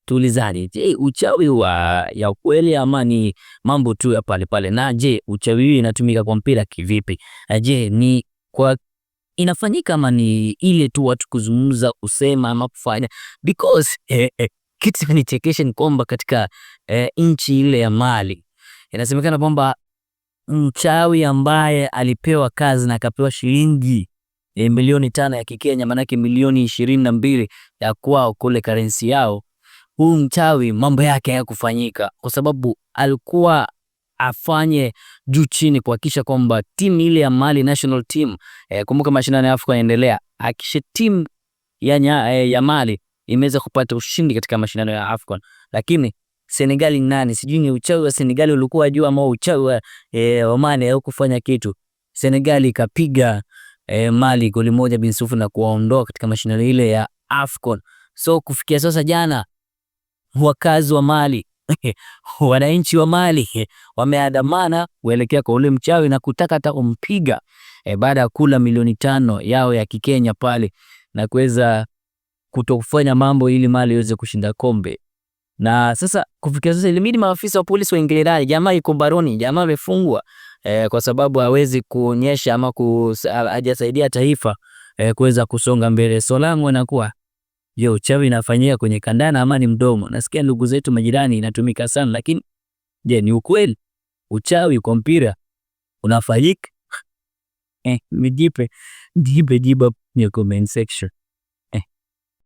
Tulizani, je, uchawi ya kweli ama ni mambo tu ya pale pale? Na je, uchawi hii inatumika kwa mpira kivipi? Je, ni kwa inafanyika ama ni ile tu watu kuzungumza, kusema ama kufanya? Because kitu kanichekesha ni kwamba katika nchi ile ya Mali inasemekana kwamba mchawi ambaye alipewa kazi na akapewa shilingi milioni 5 ya Kikenya, maana yake milioni 22 ya kwao kule currency yao. Huyu mchawi mambo yake hayakufanyika kwa sababu alikuwa afanye juu chini kuhakikisha kwamba timu ile ya Mali national team, kumbuka mashindano ya Afrika yanaendelea, akisha timu ya Mali imeweza kupata ushindi katika mashindano ya Afrika. Lakini Senegal ni nani? Sijui ni uchawi wa Senegal ulikuwa juu ama uchawi wa Mali haukufanya kitu. Senegal ikapiga Mali goli 1-0 na kuwaondoa katika mashindano ile ya AFCON. So kufikia sasa jana, wakazi wa Mali wananchi wa Mali wameandamana kuelekea kwa ule mchawi na kutaka hata kumpiga baada ya kula milioni 5 yao ya Kikenya pale na kuweza kutofanya mambo ili Mali iweze kushinda kombe. Na sasa kufikia sasa ilimidi maafisa wa polisi waingilie ndani. Jamaa yuko baroni, jamaa amefungwa kwa sababu hawezi kuonyesha ama hajasaidia taifa kuweza kusonga mbele. So langu inakuwa uchawi inafanyika kwenye kandana ama ni mdomo? Nasikia ndugu zetu majirani inatumika sana, lakini je, ni ukweli uchawi kwa mpira unafanyika? Nijipe jibu kwenye comment section.